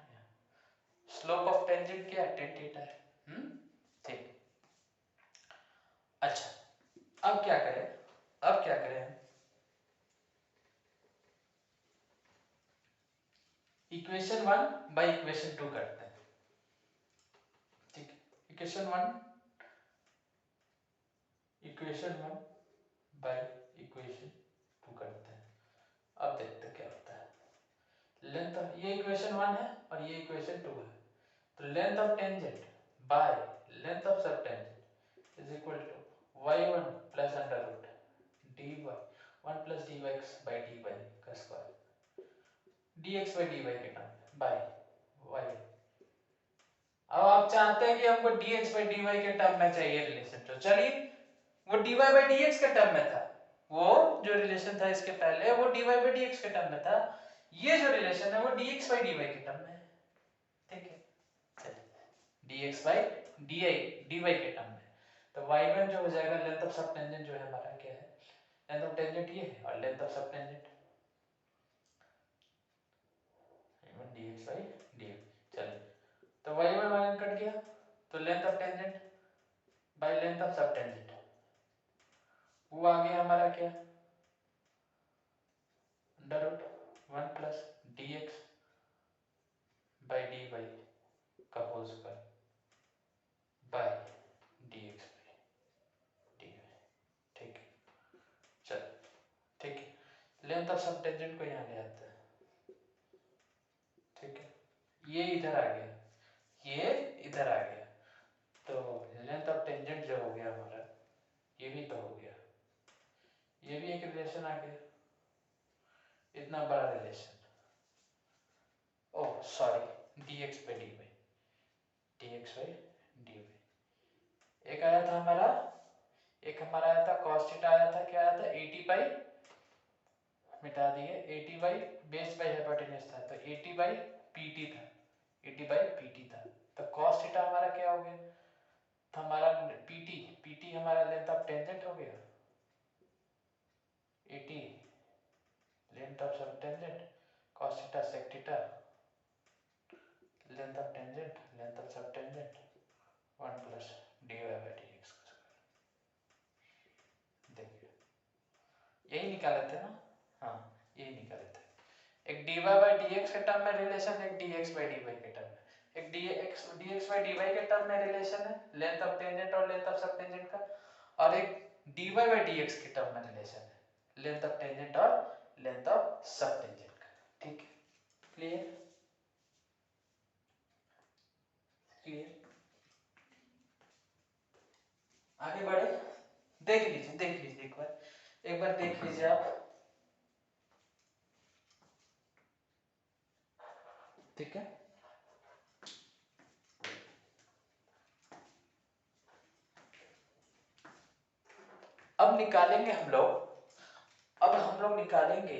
स्लोप ऑफ टेंजेंट क्या है, tan थीटा है, ठीक। अच्छा अब क्या करें, अब क्या करें हम इक्वेशन 1 बाय इक्वेशन 2 करते हैं, ठीक है, इक्वेशन 1 बाय इक्वेशन 2 करते हैं। अब देखते हैं क्या होता है। लेंथ ऑफ, ये इक्वेशन 1 है और ये इक्वेशन 2 है, तो length of tangent by length of सब tangent is equal to y1 plus under root dy 1 plus dy by dy का स्क्वायर dx बाई dy के टर्म बाय y। अब आप चाहते हैं कि हमको dx बाई dy के टर्म में चाहिए रिलेशन, तो चलिए वो dy बाई dx के टर्म में था, वो जो रिलेशन था इसके पहले वो dy बाई dx के टर्म में था, ये जो रिलेशन है वो dx बाई dy के टर्म में है, ठीक है। चलिए dx बाई dy के टर्म में, तो y1 जो हो जाएगा लेंथ ऑफ सब टेंजेंट जो है हमारा क्या है, लेंथ ऑफ टेंजेंट ये है और लेंथ ऑफ सब टेंजेंट dx बाई dy। चलिए तो y1 y1 कट गया, तो length of tangent by length of सब टेंजेंट वो आ गया हमारा क्या, under root 1 plus dx by dy का whole square by dx by dy, ठीक है। चल ठीक है, लेंथ ऑफ सब टेंजेंट को यहाँ ले आते हैं, ठीक है, ये इधर आ गया, ये इधर आ गया, तो लेंथ ऑफ टेंजेंट जो हो गया हमारा, ये भी तो हो गया, ये भी एक रिलेशन आ गया, इतना बड़ा relation, oh sorry dx by dy, dx by dy एक आया था हमारा, एक हमारा आया था cos थीटा आया था, क्या आया था 80 बाई, मिटा दिए 80 बाई बेस बाई हाइपोटेन्यूज था, तो 80 बाई pt था, 80 बाई pt था, तो cos थीटा हमारा क्या हो गया, तो हमारा pt हमारा लेंथ ऑफ टेंजेंट हो गया 80 लेंथ ऑफ सब tangent cos theta sec theta length of सब tangent 1 plus dy by dx का स्क्वायर, देखिए यही निकाले थे ना, हाँ यही निकाले थे, एक dy बाई dx के टर्म में रिलेशन, एक dx बाई dy के टर्म में, एक dx बाई dy के टर्म में रिलेशन है लेंथ ऑफ टेंजेंट और लेंथ ऑफ सब टेंजेंट का, और एक dy बाई dx के टर्म में रिलेशन है लेंथ ऑफ टेंजेंट और लेंथ ऑफ सब टेंजेंट का, ठीक है, क्लियर, क्लियर, आगे बढ़े, देख लीजिए एक बार देख लीजिए आप, ठीक है। अब निकालेंगे हम लोग, अब हम लोग निकालेंगे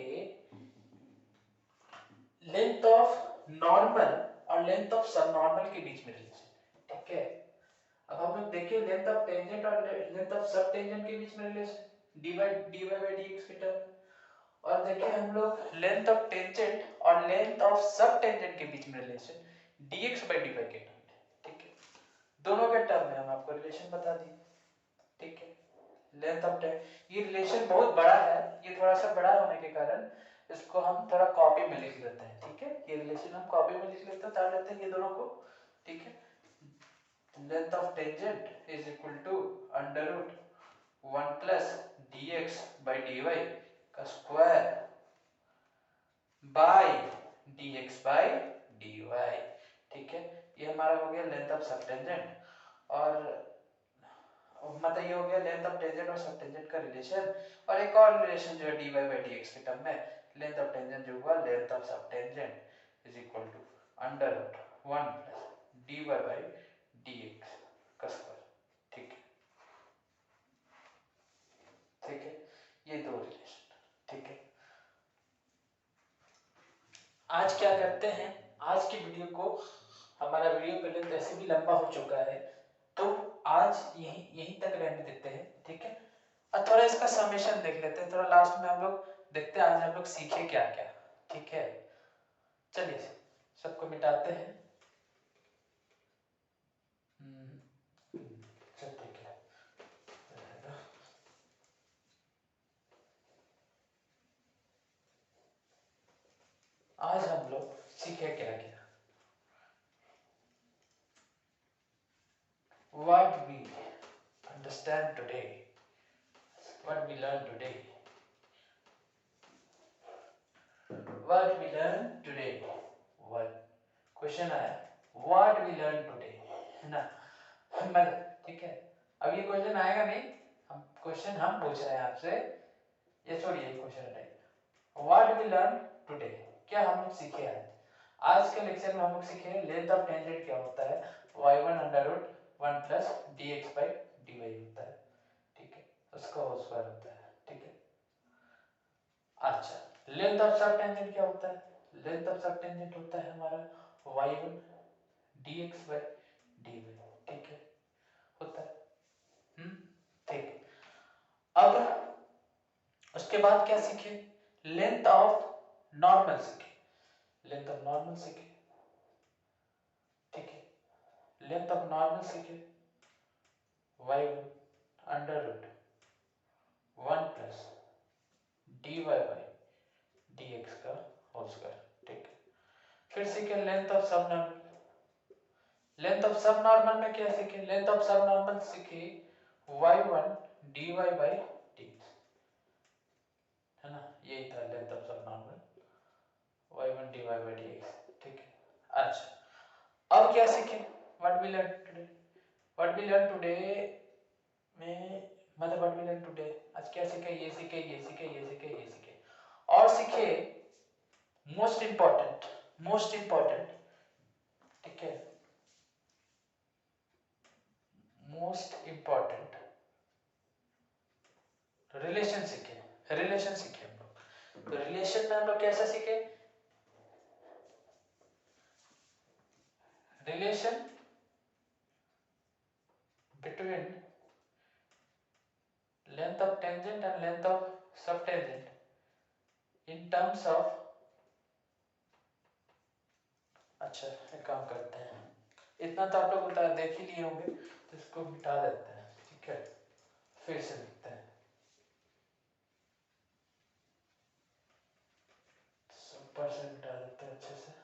लेंथ ऑफ नॉर्मल और लेंथ ऑफ सब नॉर्मल के बीच में रिलेशन, ठीक है। अब हम लोग देखिए लेंथ ऑफ टेंजेंट और लेंथ ऑफ सब टेंजेंट के बीच में रिलेशन dy बाई dx के टर्म, और देखिए हम लोग लेंथ ऑफ टेंजेंट और लेंथ ऑफ सब टेंजेंट के बीच में रिलेशन dx बाई dy के टर्म, ठीक है, दोनों के टर्म में हम आपको रिलेशन बता दिए, ठीक है। लेंथ ऑफ ये रिलेशन बहुत बड़ा है, ये थोड़ा सा बड़ा होने के कारण इसको हम थोड़ा कॉपी में लिख लेते हैं, ठीक है, ये रिलेशन हम कॉपी में लिख लेते हैं, तार लेते हैं ये दोनों को, ठीक है। Length of tangent is equal to under root 1 plus dx by dy का square by dx by dy, ठीक है, ये हमारा हो गया लेंथ ऑफ सब टेंजेंट, और मतलब ये हो गया लेंथ ऑफ टेंजेंट और सब टेंजेंट का रिलेशन। और एक और रिलेशन जो है dy बाई dx के टर्म में, लेंथ ऑफ टेंजेंट जो हुआ लेंथ ऑफ सब tangent is equal to under root 1 plus dy by dx का स्क्वायर। ठीक है, ठीक है, ये दो रिलेशन। ठीक है, आज क्या करते हैं, आज की वीडियो को, हमारा वीडियो पहले तो ऐसे भी लंबा हो चुका है, तो आज यहीं तक रहने देते हैं। ठीक है, और थोड़ा इसका समेशन देख लेते हैं, थोड़ा लास्ट में हम लोग देखते हैं आज हम लोग सीखे क्या क्या। ठीक है, चलिए सबको मिटाते हैं। चल ठीक है, आज हम लोग सीखे क्या क्या। What we understand today, what we learn today, what we learn today, what question आया what we learn today, है ना। मतलब ठीक है, अब ये क्वेश्चन आएगा नहीं, हम क्वेश्चन हम पूछ रहे हैं आपसे, ये छोड़िए question type. What we learn today, क्या हम लोग सीखे आज। आज के लेक्चर में हम लोग सीखे लेंथ ऑफ टेंजेंट क्या होता है, y1 under root 1 plus dx by dy होता है। ठीक है, उसका होल स्क्वायर होता है। ठीक है, अच्छा लेंथ ऑफ सब टेंजेंट क्या होता है, लेंथ ऑफ सब टेंजेंट होता है हमारा y1 dx बाई dy। ठीक है, होता है। ठीक है, अब उसके बाद क्या सीखे, लेंथ ऑफ नॉर्मल सीखे, लेंथ ऑफ नॉर्मल सीखे। ठीक है, लेंथ ऑफ नॉर्मल सीखे y1 under root 1 plus dy by dx का होल स्क्वायर। ठीक है, फिर सीखे लेंथ ऑफ सब नॉर्मल, लेंथ ऑफ सब नॉर्मल में क्या सीखे, लेंथ ऑफ सब नॉर्मल सीखे y1 dy बाई dx, है ना, यही था लेंथ ऑफ सब normal y1 dy by dx। ठीक है, अच्छा अब क्या सीखे, what we learn today, what we learn today में, मतलब व्हाट वी लर्न टुडे, आज क्या सीखे, ये सीखे, ये सीखे, ये सीखे, ये सीखे, और सीखे मोस्ट इंपॉर्टेंट, मोस्ट इंपॉर्टेंट। ठीक है, मोस्ट इंपॉर्टेंट रिलेशन सीखे, रिलेशन सीखे हम लोग। तो रिलेशन में हम लोग कैसे सीखे, relation between length of tangent and length of सब टेंजेंट इन टर्म्स ऑफ, अच्छा एक काम करते हैं, इतना तो आप लोग बता देख ही लिए होंगे, तो इसको मिटा देते हैं। ठीक है, फिर से लिखते हैं, 100% मिटा देते हैं अच्छे से।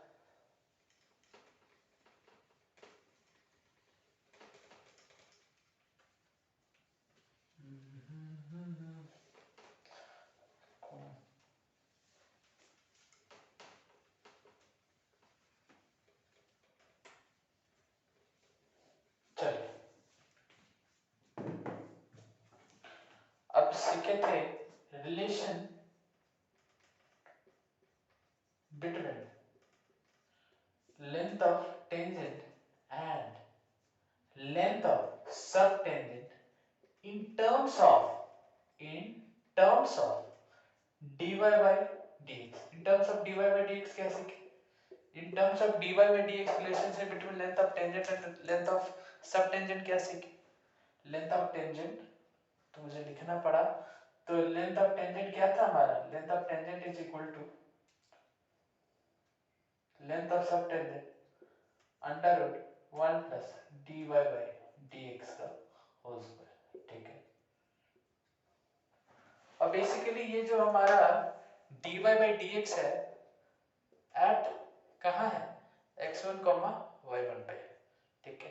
चलिए, अब सीखे थे relation between length of tangent and length of सब tangent in terms of, in terms of dy by dx, in terms of dy by dx क्या सीखे, in terms of dy by dx relationship between length of tangent and length of subtangent क्या सीखे, length of tangent तो मुझे लिखना पड़ा, तो length of tangent क्या था हमारा, length of tangent is equal to length of subtangent under root 1 plus dy by dx का होल स्क्वायर। ठीक है, और बेसिकली ये जो हमारा dy by dx है एट कहाँ है, x1 y1 पे। ठीक है,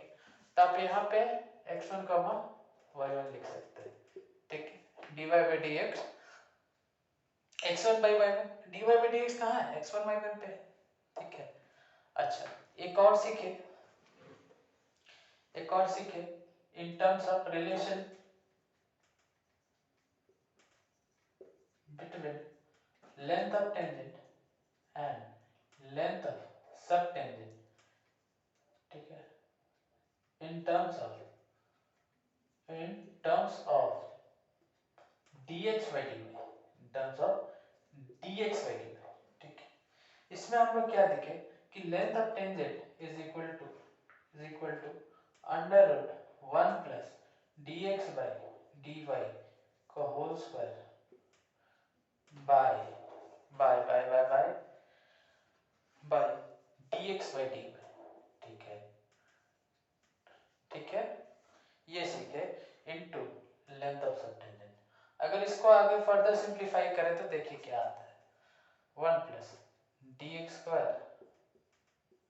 तो आप यहाँ पे x1 y1 लिख सकते हैं। ठीक है, dy by dx x1 by y1, dy by dx कहाँ है, x1 y1 पे। ठीक है, अच्छा एक और सीखे, एक और सीखे इन terms of relation between length of tangent and length of subtangent, ठीक है, in terms of dx by dy, in terms of dx by dy, ठीक है। इसमें हम लोग क्या देखें कि length of tangent is equal to under root 1 plus dx by dy का whole square by by by by by by dx by dy, ठीक है, ठीक है, ये सीखे इनटू लेंथ ऑफ सबटेंजेंट। अगर इसको आगे फर्दर सिंप्लीफाई करें तो देखिए क्या आता है, 1 plus dx square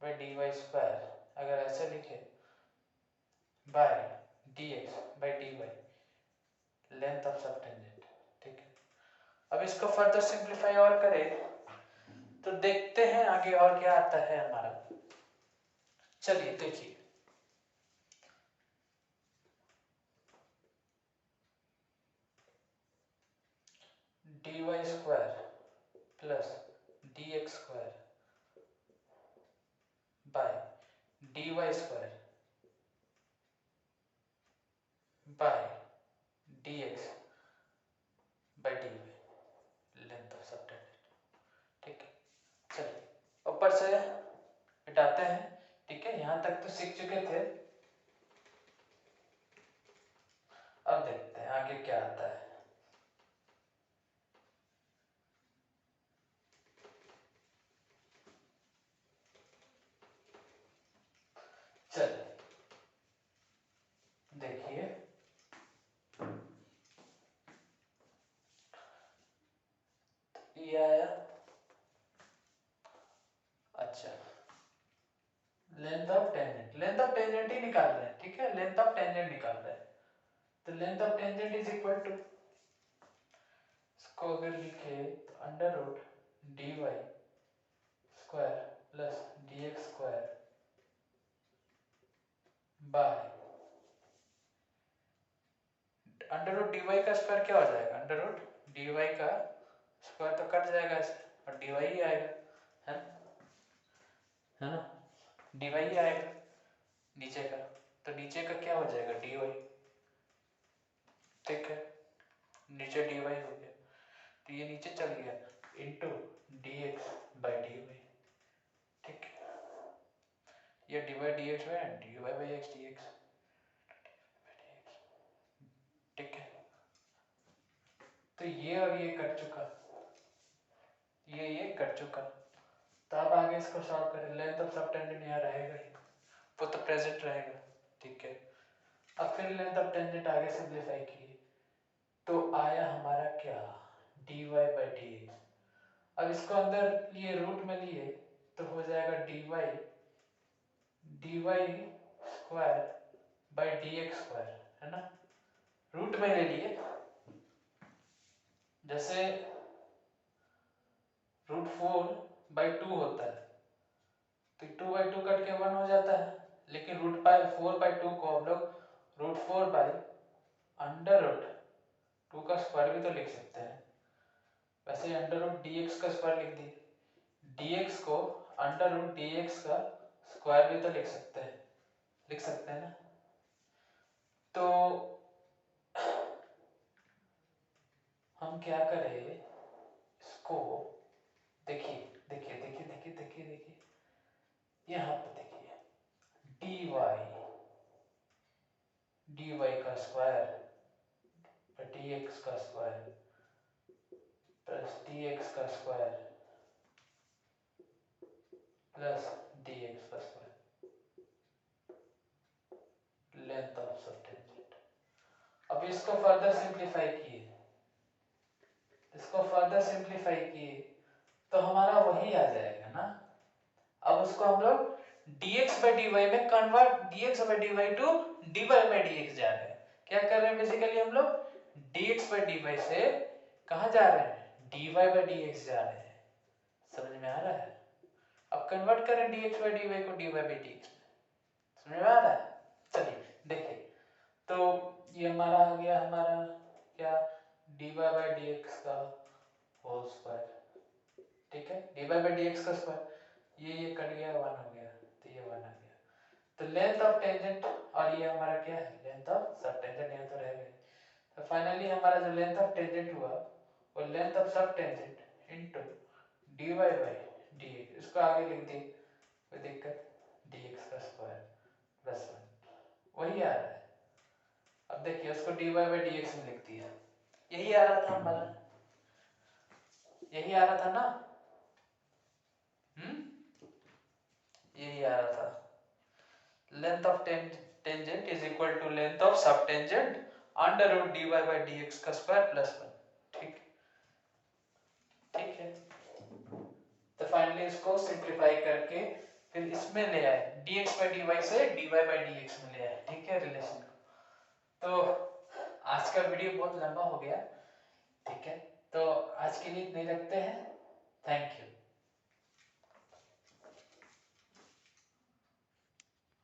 by dy square, अगर ऐसे लिखे by dx by dy length of subtangent, ठीक है। अब इसको फर्दर सिंप्लीफाई और करें तो देखते हैं आगे और क्या आता है हमारा। चलिए देखिए, dy square plus dx square by dy square by dx by dy length of subtangent, ठीक है। चलिए ऊपर से हटाते हैं, ठीक है, यहां तक तो सीख चुके थे। अब देखते हैं आगे क्या आता है। चलिए देखिए, ये आया, अच्छा, लेंथ ऑफ टेंजेंट ही निकाल रहे हैं, ठीक है, लेंथ ऑफ टेंजेंट निकाल रहे हैं। तो length of tangent is equal to, इसको अगर लिखे तो under root dy square plus dx square by under root dy का स्क्वायर क्या हो जाएगा, अंडर रूट dy का स्क्वायर तो कट जाएगा ऐसे और dy ही आएगा, है ना, dy ही आएगा नीचे का, तो नीचे का क्या हो जाएगा dy, ठीक है, नीचे dy हो गया, तो ये नीचे चल गया इनटू dx बाय dy, ठीक है, ये dy dx है dy बाय x dx, ठीक है। तो ये और ये कट चुका, ये कट चुका, तो अब आगे इसको सॉल्व करें, लेंथ ऑफ सबटेंजेंट यहाँ रहेगा ही, वो तो प्रेजेंट रहेगा, ठीक है। अब फिर लेंथ ऑफ टेंजेंट आगे सिंप्लीफाई किए तो आया हमारा क्या, dy बाय dx। अब इसको अंदर लिए रूट में लिए तो हो जाएगा dy square by dx square, है ना, रूट में ले लिए, जैसे रूट 4/2 होता है तो 2/2 कट के 1 हो जाता है, लेकिन रूट 4/2 को हम लोग रूट 4 बाय अंडर रूट 2 का स्क्वायर भी तो लिख सकते हैं, वैसे अंडर रूट dx का स्क्वायर लिख दिए, dx को अंडर रूट dx का स्क्वायर भी तो लिख सकते हैं ना। तो हम क्या करें, इसको देखिए देखिए देखिए देखिए देखिए देखिए, यहाँ पे देखिए dy का स्क्वायर dx का स्क्वायर प्लस dx का स्क्वायर प्लस dx का स्क्वायर, लेंथ ऑफ सबटेंजेंट। अब इसको फर्दर सिंप्लीफाई किए तो हमारा वही आ जाएगा ना। अब उसको हम लोग dx by dy में convert, dx by dy to dy by dx जा रहे हैं, क्या कर रहे हैं बेसिकली हम लोग dx by dy से कहाँ जा रहे हैं, dy by dx जा रहे हैं, समझ में आ रहा है। अब कन्वर्ट करें dx by dy को dy by dx में, समझ में आ रहा है। चलिए देखिए, तो ये हमारा आ गया, हमारा क्या dy by dx का होल स्क्वायर, ठीक है, dy बाई डी एक्स का स्क्वायर, ये कट गया, 1 हो गया, तो ये 1 आ गया। तो लेंथ ऑफ टेंजेंट और ये हमारा क्या है, लेंथ ऑफ सब टेंजेंट, यहाँ तो रह गए। तो फाइनली हमारा जो लेंथ ऑफ टेंजेंट हुआ वो लेंथ ऑफ सब tangent into dy by dx, इसको आगे लिख दिए, कोई दिक्कत, dx का स्क्वायर प्लस 1, वही आ रहा है। अब देखिए उसको dy बाई dx में लिख दिया, यही आ रहा था हमारा, यही आ रहा था ना, यही आ रहा था, length of tangent is equal to length of सब tangent under root dy by dx का स्क्वायर प्लस 1, ठीक, ठीक है। तो फाइनली इसको सिंप्लीफाई करके फिर इसमें ले आए, dx बाई dy से dy बाई dx में ले आए, ठीक है, रिलेशन को। तो आज का वीडियो बहुत लंबा हो गया, ठीक है, तो आज के लिए इतने रखते हैं।